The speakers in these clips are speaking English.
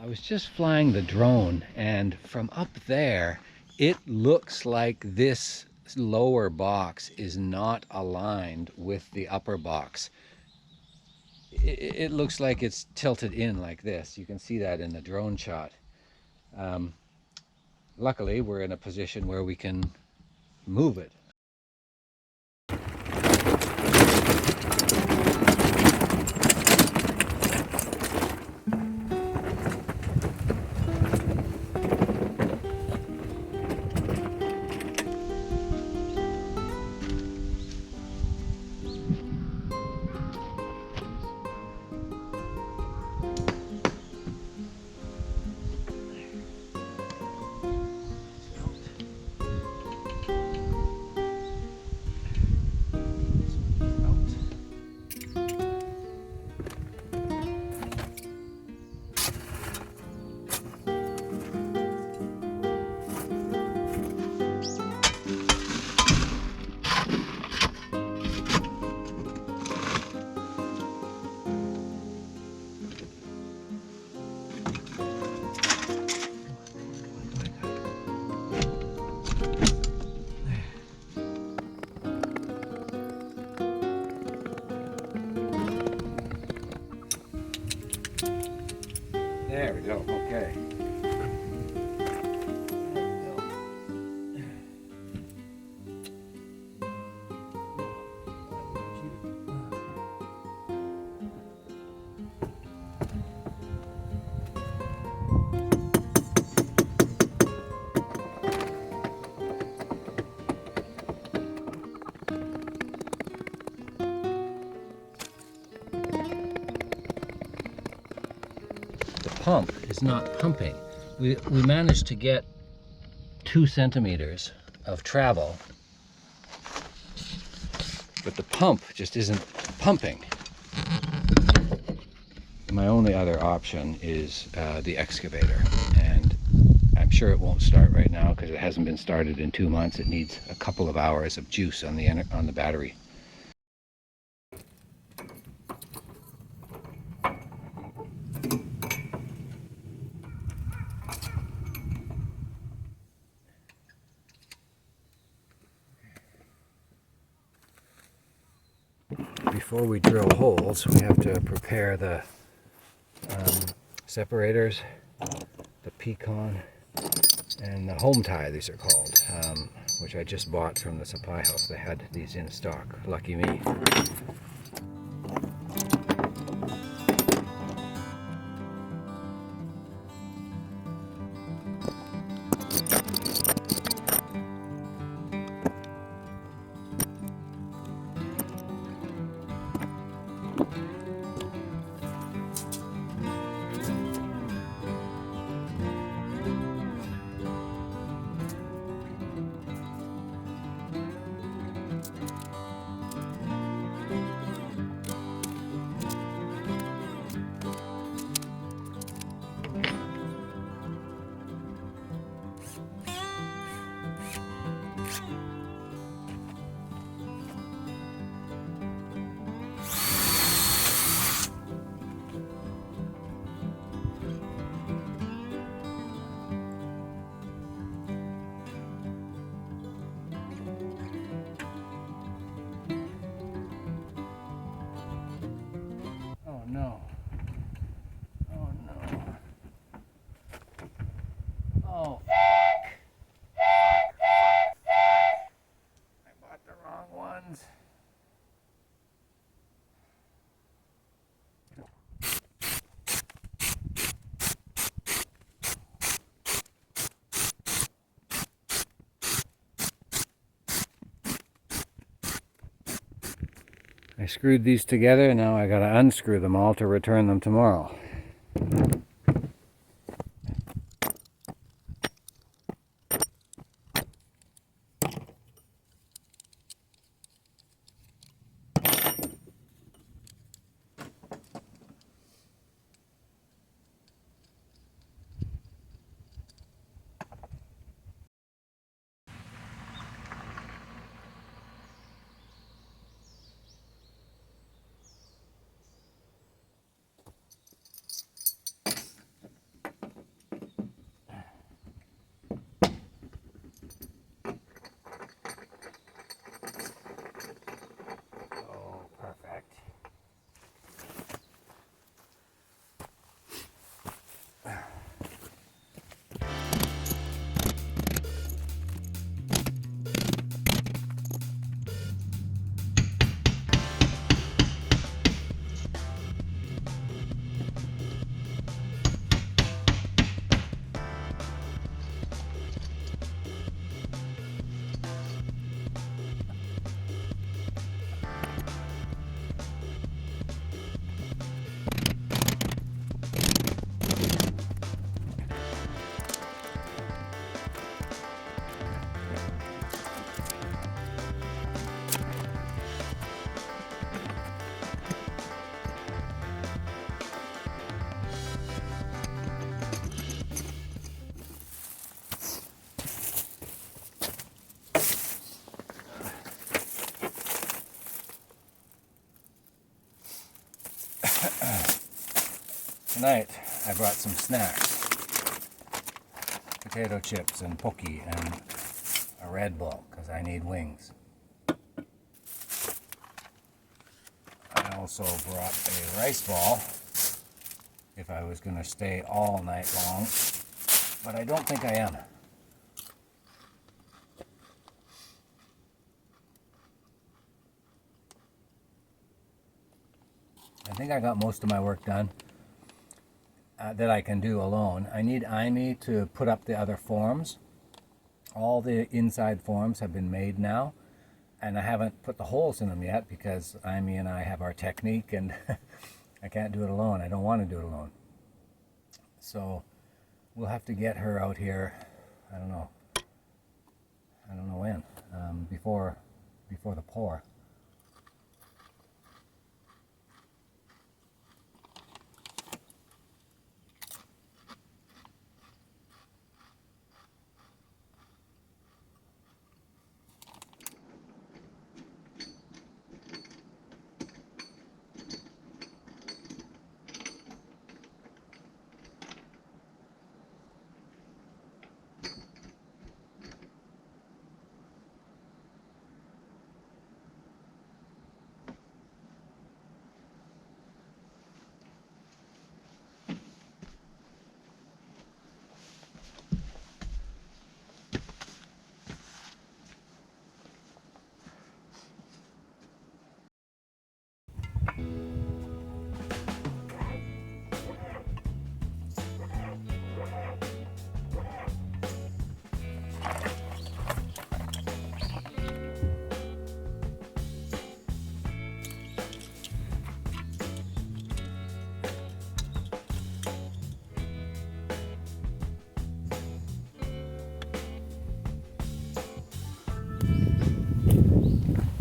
I was just flying the drone, and from up there, it looks like this lower box is not aligned with the upper box. It looks like it's tilted in like this. You can see that in the drone shot. Luckily, we're in a position where we can move it. There we go, okay. Pump is not pumping. We managed to get 2 centimeters of travel, but the pump just isn't pumping. My only other option is the excavator, and I'm sure it won't start right now because it hasn't been started in 2 months. It needs a couple of hours of juice on the battery. Before we drill holes, we have to prepare the separators, the pecan, and the home tie, these are called, which I just bought from the supply house. They had these in stock. Lucky me. No. Oh no. Oh, fuck. I bought the wrong ones. I screwed these together, and now I gotta unscrew them all to return them tomorrow. Tonight I brought some snacks. Potato chips and poke and a Red Bull because I need wings. I also brought a rice ball if I was going to stay all night long, but I don't think I am. I think I got most of my work done that I can do alone. I need Amy to put up the other forms. All the inside forms have been made now, and I haven't put the holes in them yet because Amy and I have our technique, and I can't do it alone. I don't want to do it alone. So we'll have to get her out here, I don't know when, before the pour.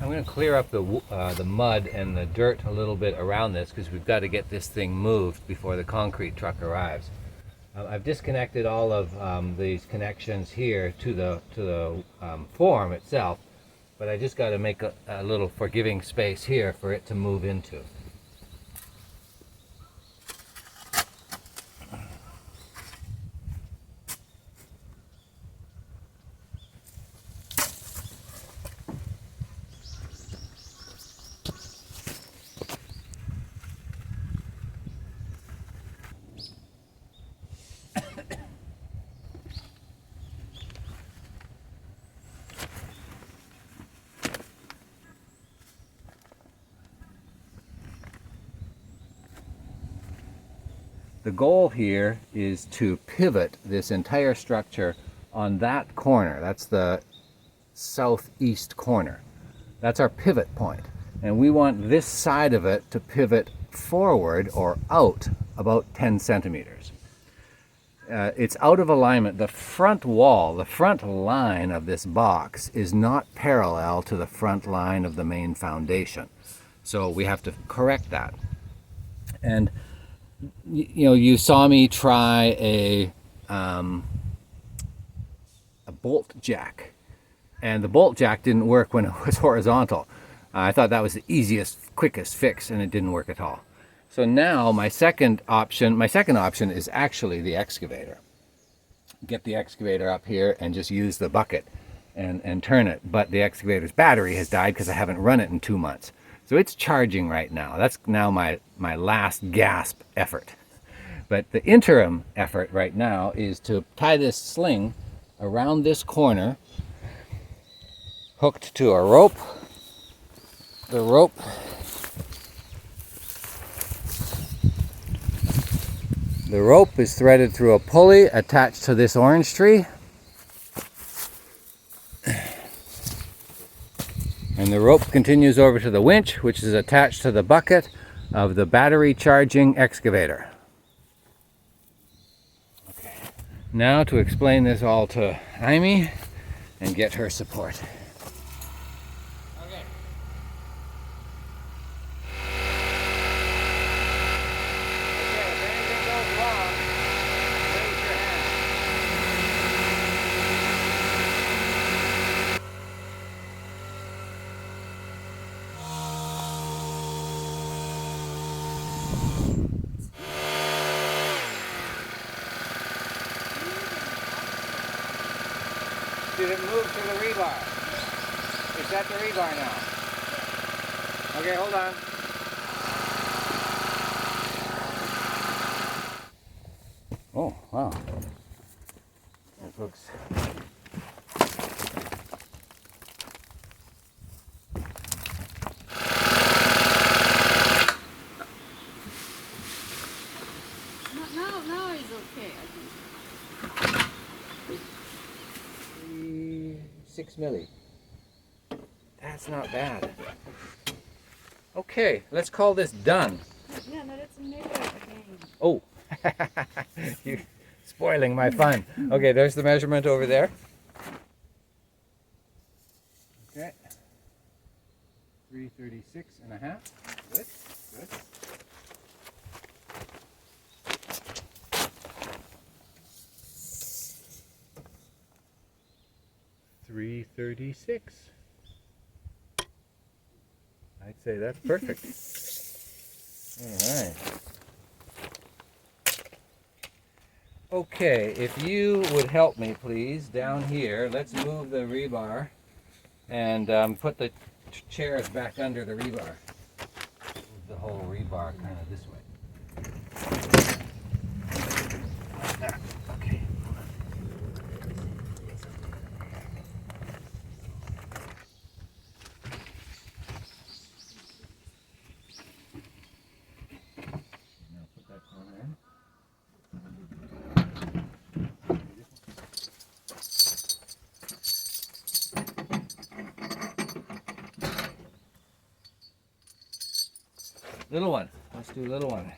I'm going to clear up the mud and the dirt a little bit around this because we've got to get this thing moved before the concrete truck arrives. I've disconnected all of these connections here to the form itself, but I just got to make a little forgiving space here for it to move into. The goal here is to pivot this entire structure on that corner. That's the southeast corner. That's our pivot point. And we want this side of it to pivot forward or out about 10 centimeters. It's out of alignment. The front wall, the front line of this box is not parallel to the front line of the main foundation. So we have to correct that. And you know, you saw me try a bolt jack, and the bolt jack didn't work when it was horizontal. I thought that was the easiest, quickest fix, and it didn't work at all. So now my second option is actually the excavator. Get the excavator up here and just use the bucket and turn it. But the excavator's battery has died because I haven't run it in 2 months. So it's charging right now. That's now my last gasp effort. But the interim effort right now is to tie this sling around this corner, hooked to a rope. The rope is threaded through a pulley attached to this orange tree. And the rope continues over to the winch, which is attached to the bucket of the battery charging excavator. Okay. Now to explain this all to Amy and get her support. Okay. If anything goes wrong, raise your hand. did it move to the rebar? It's at the rebar now. Okay, hold on. Oh, wow. That looks... Now it's okay, I think. 6 milli. That's not bad. Okay, let's call this done. Yeah, no, let's make it again. Oh, you're spoiling my fun. Okay, there's the measurement over there. Okay, 336.5. Good, good. $336. I'd say that's perfect. All right. Okay, if you would help me, please, down here, let's move the rebar and put the chairs back under the rebar. Move the whole rebar kind of this way. Like that. Okay. Now put that corner in. Little one. Let's do little one.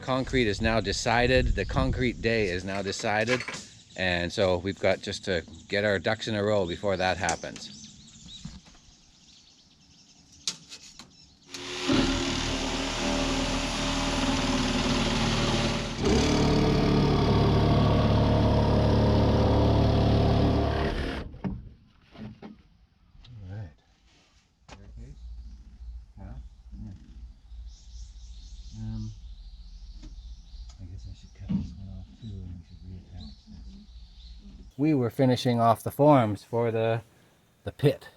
Concrete is now decided. The concrete day is now decided. And so we've got just to get our ducks in a row before that happens. We were finishing off the forms for the pit.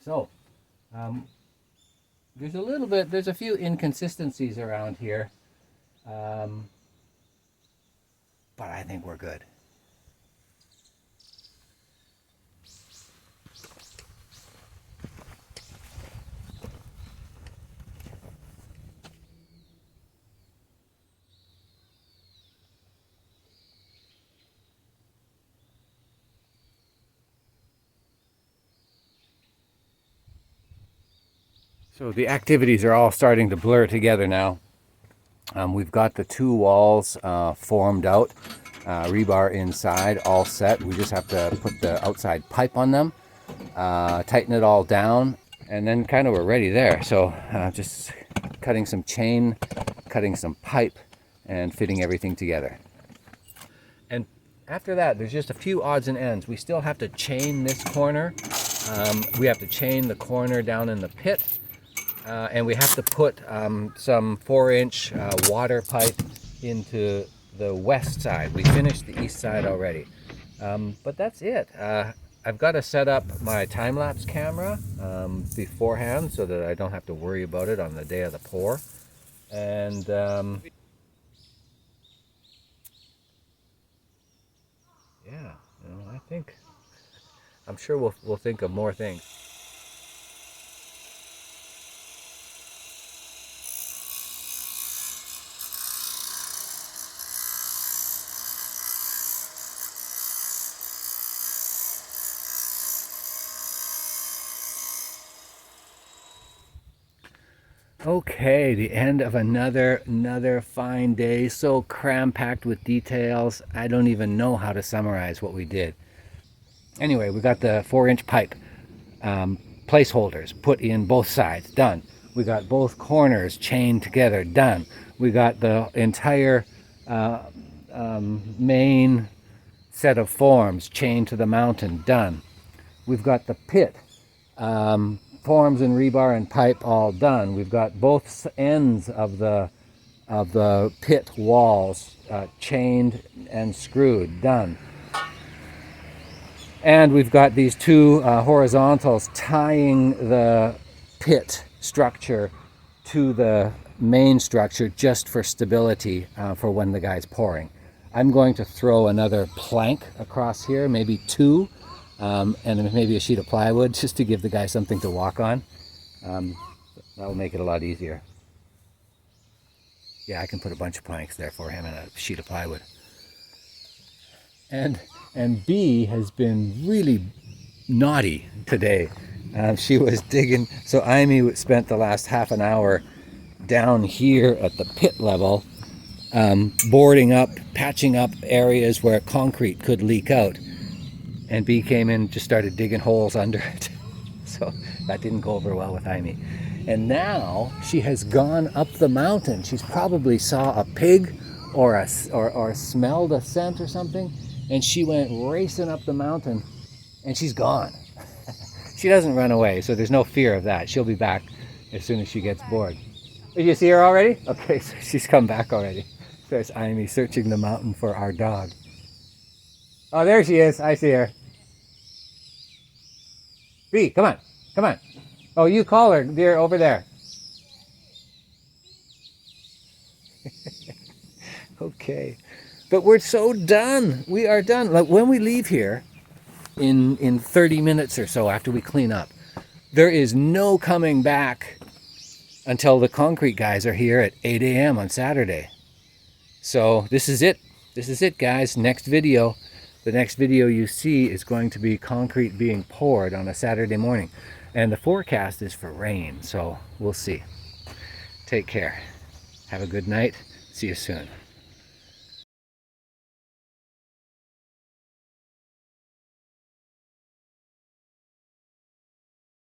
So, there's a few inconsistencies around here, but I think we're good. So the activities are all starting to blur together now. We've got the two walls formed out, rebar inside, all set. We just have to put the outside pipe on them, tighten it all down, and then kind of we're ready there. So just cutting some chain, cutting some pipe, and fitting everything together. And after that, there's just a few odds and ends. We still have to chain this corner. We have to chain the corner down in the pit. And we have to put some 4-inch water pipe into the west side. We finished the east side already. But that's it. I've got to set up my time-lapse camera beforehand so that I don't have to worry about it on the day of the pour. And yeah, I think, I'm sure we'll think of more things. Okay, the end of another fine day, so cram-packed with details. I don't even know how to summarize what we did. Anyway, we got the 4-inch pipe placeholders put in both sides, done. We got both corners chained together, done. We got the entire main set of forms chained to the mountain, done. We've got the pit forms and rebar and pipe all done. We've got both ends of the pit walls chained and screwed, done. And we've got these two horizontals tying the pit structure to the main structure just for stability for when the guy's pouring. I'm going to throw another plank across here, maybe two, and maybe a sheet of plywood just to give the guy something to walk on. That'll make it a lot easier. Yeah, I can put a bunch of planks there for him and a sheet of plywood. And B has been really naughty today. She was digging, so Amy spent the last half an hour down here at the pit level, boarding up, patching up areas where concrete could leak out. And B came in and just started digging holes under it. So that didn't go over well with Amy. And now she has gone up the mountain. She's probably saw a pig or smelled a scent or something. And she went racing up the mountain and she's gone. She doesn't run away, so there's no fear of that. She'll be back as soon as she gets bored. Did you see her already? Okay, so she's come back already. There's Amy searching the mountain for our dog. Oh, there she is. I see her. B, come on. Come on. Oh, you call her, dear, over there. Okay. But we're so done. We are done. Like when we leave here in 30 minutes or so after we clean up, there is no coming back until the concrete guys are here at 8 a.m. on Saturday. So this is it. This is it, guys. Next video. The next video you see is going to be concrete being poured on a Saturday morning. And the forecast is for rain, so we'll see. Take care. Have a good night. See you soon.